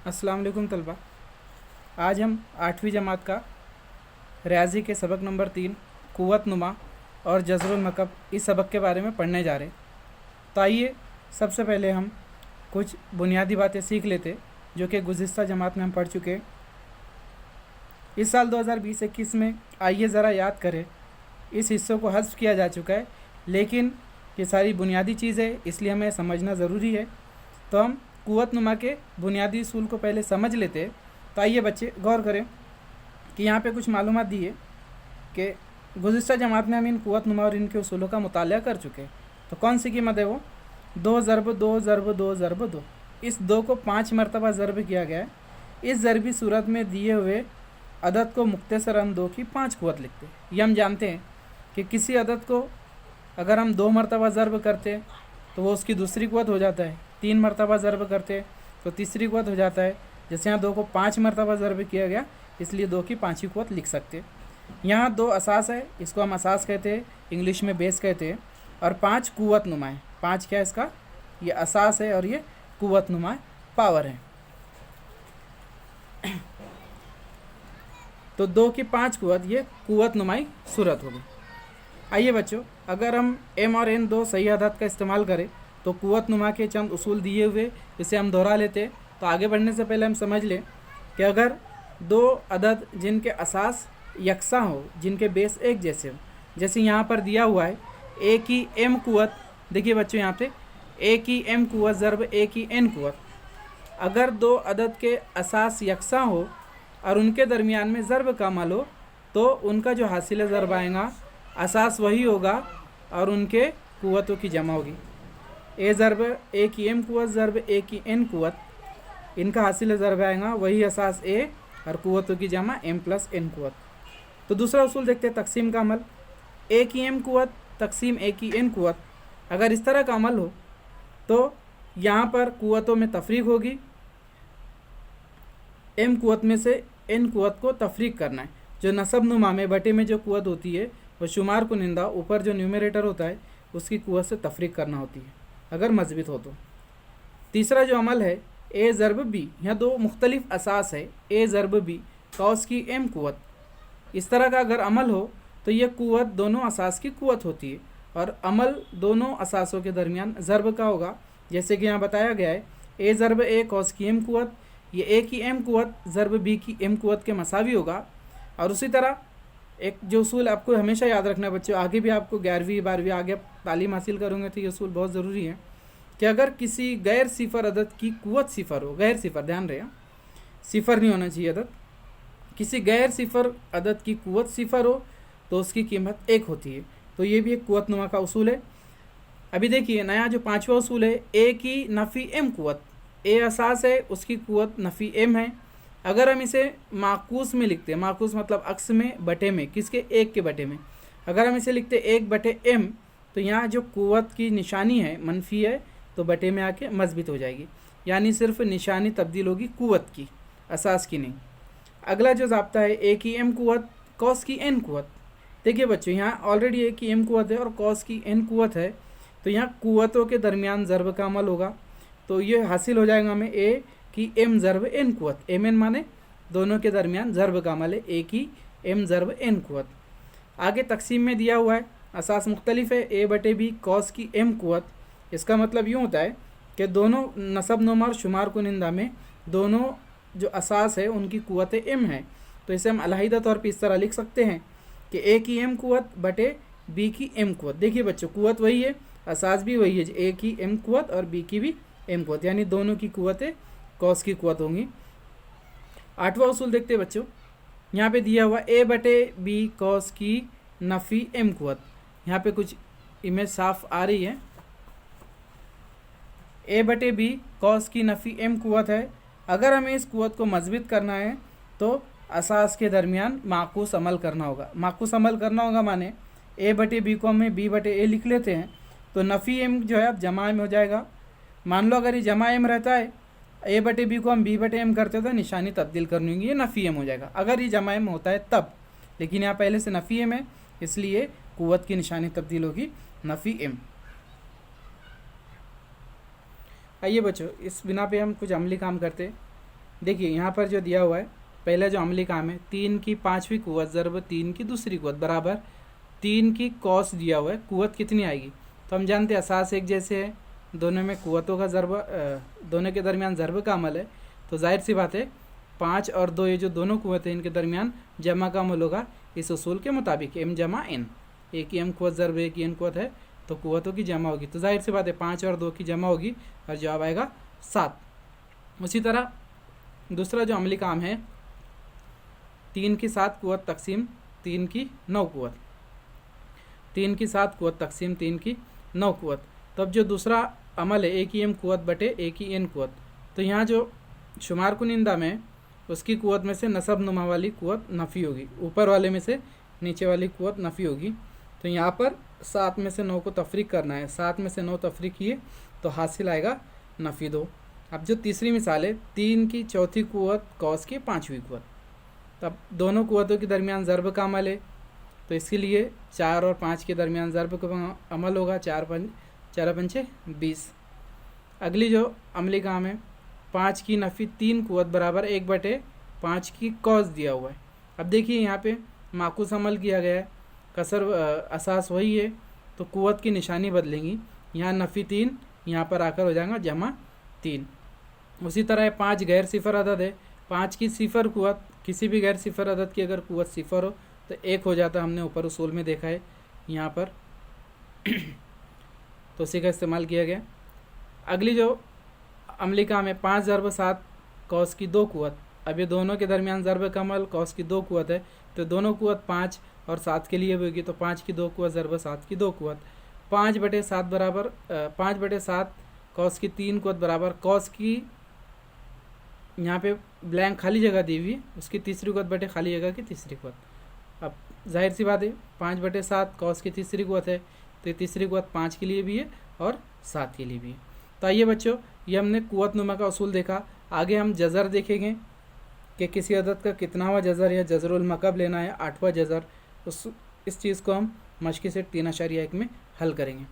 अस्सलाम वालेकुम तलबा। आज हम 8वीं जमात का रियाजी के सबक नंबर 3 क़ुव्वत नुमा और जज़रुल मकब इस सबक के बारे में पढ़ने जा रहे हैं। तो आइए सबसे पहले हम कुछ बुनियादी बातें सीख लेते जो कि गुज़िश्ता जमात में हम पढ़ चुके हैं। इस साल 2020-21 में आइए ज़रा याद करें, इस हिस्सों को हज़्फ़ किया जा चुका है, लेकिन ये सारी बुनियादी चीज़ें इसलिए हमें समझना ज़रूरी है। तो हम क़ुव्वत नुमा के बुनियादी उसूल को पहले समझ लेते हैं। तो आइए बच्चे गौर करें कि यहाँ पे कुछ मालूमात दी है कि गुज़िश्ता जमात में हम इन क़ुव्वत नुमा और इनके उसूलों का मुताला कर चुके हैं। तो कौन सी कीमत है वो 2 ज़रब 2 ज़रब 2 ज़रब 2। इस 2 को 5 मरतबा ज़रब किया गया है। इस ज़रबी सूरत में दिए हुए अदद को मुख्तसरन 2 की 5 क़ुव्वत लिखते हैं। ये हम जानते हैं कि किसी अदद को अगर हम 2 मरतबा ज़रब करते तो वो उसकी दूसरी क़ुव्वत हो जाता है, 3 मरतबा ज़रब करते तो तीसरी क़ुव्वत हो जाता है। जैसे यहाँ 2 को 5 मरतबा ज़रब किया गया, इसलिए 2 की 5वीं क़ुव्वत लिख सकते हैं। यहाँ 2 असास है, इसको हम असास कहते हैं, इंग्लिश में बेस कहते हैं, और 5 क़ुव्वत नुमा है। 5 क्या है इसका, ये असास है और ये क़ुव्वत नुमा है, पावर है। तो 2 की 5 क़ुव्वत ये क़ुव्वत नुमाई सूरत होगी। आइए बच्चों, अगर हम m और n 2 सही अदद का इस्तेमाल करें तो क़ुव्वत नुमा के चंद उसूल दिए हुए इसे हम दोहरा लेते हैं। तो आगे बढ़ने से पहले हम समझ लें कि अगर 2 अदद जिनके असास यकसा हो, जिनके बेस एक जैसे हो, जैसे यहाँ पर दिया हुआ है a की m क़ुव्वत, देखिए बच्चों यहाँ पे a की m क़ुव्वत ज़रब a की n क़ुव्वत। अगर 2 अदद के असास यकसा हो और उनके दरमियान में ज़रब का अमल हो तो उनका जो हासिल ज़रब आएगा असास वही होगा और उनके क़ुव्वतों की जमा होगी। ए ज़रब ए की m क़ुव्वत ज़रब ए की n क़ुव्वत, इनका हासिल ज़रब आएगा वही असास a और क़ुव्वतों की जमा m + n क़ुव्वत। तो दूसरा उसूल देखते हैं तकसीम का अमल। a की m क़ुव्वत तकसीम a की n क़ुव्वत, अगर इस तरह का अमल हो तो यहाँ पर क़ुव्वतों में तफरीक होगी। m क़ुव्वत में से n क़ुव्वत को तफरीक करना है। जो नसब नुमा में बटे में जो क़ुव्वत होती है वह शुमार कुनिंदा ऊपर जो न्यूमरेटर होता है उसकी क़ुव्वत से तफरीक करना होती है अगर मज़बूत हो तो। तीसरा जो अमल है a ज़रब b, यहाँ 2 मुख्तलिफ असास है a ज़रब b कौस की m क़ुव्वत। इस तरह का अगर अमल हो तो ये क़ुव्वत दोनों असास की क़ुव्वत होती है और अमल दोनों असासों के दरमियान ज़रब का होगा। जैसे कि यहाँ बताया गया है a ज़रब a कौस की m क़ुव्वत, ये a की m क़ुव्वत ज़रब b की m क़ुव्वत के मसावी होगा। और उसी तरह एक जो उसूल आपको हमेशा याद रखना है बच्चों, आगे भी आपको 11वीं 12वीं आगे आप तालीम हासिल करोगे तो ये उसूल बहुत ज़रूरी है कि अगर किसी गैर सिफ़र अदद की क़ुव्वत सिफ़र हो, गैर सिफ़र ध्यान रहे, सिफ़र नहीं होना चाहिए अदद, किसी गैर सिफ़र अदद की क़ुव्वत सिफ़र हो तो उसकी कीमत 1 होती है। तो ये भी एक क़ुव्वत नुमा का उसूल है। अभी देखिए नया जो 5वां उसूल है a की नफ़ी m क़ुव्वत, a असास है उसकी क़ुव्वत नफ़ी m है। अगर हम इसे माकूस में लिखते हैं, माकूस मतलब अक्स में बटे में, किसके 1 के बटे में, अगर हम इसे लिखते 1/m तो यहाँ जो क़ुव्वत की निशानी है मनफी है तो बटे में आके मज़बूत हो जाएगी, यानी सिर्फ निशानी तब्दील होगी क़ुव्वत की, असास की नहीं। अगला जो ज़ाब्ता है a की m क़ुव्वत कौस की n क़ुव्वत। देखिए बच्चों यहाँ ऑलरेडी a की m क़ुव्वत है और कौस की n क़ुव्वत है, तो यहाँ क़ुव्वतों के दरमियान ज़रब का अमल होगा। तो ये हासिल हो जाएगा हमें a की m ज़रब n क़ुव्वत, m n माने दोनों के दरमियान ज़रब का अमल है a की m ज़रब n क़ुव्वत। आगे तकसीम में दिया हुआ है असास मुख्तलिफ है a/b कौस की m क़ुव्वत। इसका मतलब यूँ होता है कि दोनों नसब नुमा और शुमार कुनिंदा में दोनों जो असास है उनकी क़ुव्वत m है। तो इसे हम अलहदा तौर पर इस तरह लिख सकते हैं कि a की m क़ुव्वत बटे b की m क़ुव्वत। देखिए बच्चों क़ुव्वत वही है, असास भी वही है, a की m क़ुव्वत और b की भी m क़ुव्वत, यानी दोनों की क़ुव्वतें कौस की क़ुव्वत होंगी। 8वां उसूल देखते हैं बच्चों, यहाँ पे दिया हुआ a/b कौस की नफ़ी m क़ुव्वत। यहाँ पे कुछ इमेज साफ आ रही है, a/b कौस की नफ़ी m क़ुव्वत है। अगर हमें इस क़ुव्वत को मज़बूत करना है तो असास के दरमियान माकूस अमल करना होगा। माकूस अमल करना होगा माने a/b को हमें b/a लिख लेते हैं तो नफ़ी m जो है अब जमा m हो जाएगा। मान लो अगर ये जमा m रहता है, a/b को हम b/m करते तो निशानी तब्दील करनी होगी, ये नफ़ी m हो जाएगा अगर ये जमा m होता है तब। लेकिन यहाँ पहले से नफ़ी m है इसलिए क़ुव्वत की निशानी तब्दील होगी नफ़ी m। आइए बच्चों इस बिना पे हम कुछ अमली काम करते। देखिए यहाँ पर जो दिया हुआ है, पहला जो अमली काम है, 3 की पाँचवीं कुव्वत ज़रब 3 की दूसरी कुव्वत बराबर 3 की कॉस दिया हुआ है, कुव्वत कितनी आएगी। तो हम जानते हैं असास एक जैसे है, दोनों में कुव्वतों का ज़रब, दोनों के दरमियान ज़रब का अमल है, तो जाहिर सी बात है 5 और 2 ये जो दोनों कुव्वत हैं इनके दरमियान जमा का अमल होगा इस उसूल के मुताबिक, m जमा n। एक ही m कुव्वत ज़रब एक ही n कुव्वत है तो कुव्वतों की जमा होगी, तो जाहिर सी बात है 5 और 2 की जमा होगी और जवाब आएगा 7। उसी तरह दूसरा जो अमली काम है, 3 की 7 कुव्वत तकसीम 3 की 9 कुव्वत, 3 की 7 कुव्वत तकसीम 3 की 9 कुव्वत। तब जो दूसरा अमल है एक ही m कुव्वत बटे एक ही n कुव्वत, तो यहाँ जो शुमार कुनिंदा में उसकी कुव्वत में से नसब नुमा वाली कुव्वत नफ़ी होगी, ऊपर वाले में से नीचे वाली कुव्वत नफ़ी होगी। तो यहाँ पर 7 में से 9 को तफरीक करना है, 7 में से 9 तफरीक किए तो हासिल आएगा नफ़ी 2। अब जो तीसरी मिसाल है, 3 की चौथी कुव्वत कॉस की पाँचवीं कुव्वत, तब दोनों कुव्वतों के दरमियान ज़रब का अमल है, तो इसके लिए 4 और 5 के दरमियान ज़रब का अमल होगा, 4 पंचे 20। अगली जो अमली काम है, 5 की नफ़ी 3 कुव्वत बराबर 1/5 की कॉस दिया हुआ है। अब देखिए यहाँ पे माकूस अमल किया गया है, कसर असास वही है तो कुव्वत की निशानी बदलेंगी, यहाँ नफ़ी 3 यहाँ पर आकर हो जाएगा जमा 3। उसी तरह 5 गैर सिफर अदद है, 5 की सिफर कुव्वत, किसी भी गैर सिफर अदद की अगर कुव्वत सिफर हो तो 1 हो जाता, हमने ऊपर उसूल में देखा है यहाँ पर तो उसी का इस्तेमाल किया गया। अगली जो अमली काम है, 5 ज़रब 7 कॉस की 2 कुव्वत, अब ये दोनों के दरमियान ज़रब का अमल कॉस की 2 कुव्वत है, तो दोनों कुव्वत 5 और 7 के लिए भी होगी, तो 5 की 2 कुव्वत ज़रब 7 की 2 कुव्वत, 5/7 बराबर 5/7 कॉस की 3 कुव्वत बराबर कॉस की, यहाँ पे ब्लैंक खाली जगह दी हुई है, उसकी तीसरी कुव्वत बटे खाली जगह की तीसरी कुव्वत। अब जाहिर सी बात है 5/7 कॉस की तीसरी कुव्वत है, तो तीसरी कुव्वत 5 के लिए भी है और 7 के लिए भी है। तो आइए बच्चों, ये हमने कुव्वत नुमा का उसूल देखा। आगे हम जज़र देखेंगे कि किसी अदद का कितनावा जज़र या जज़रुल मकब लेना है, 8वां जज़र, इस चीज़ को हम मश्क़ी सेट 3.1 में हल करेंगे।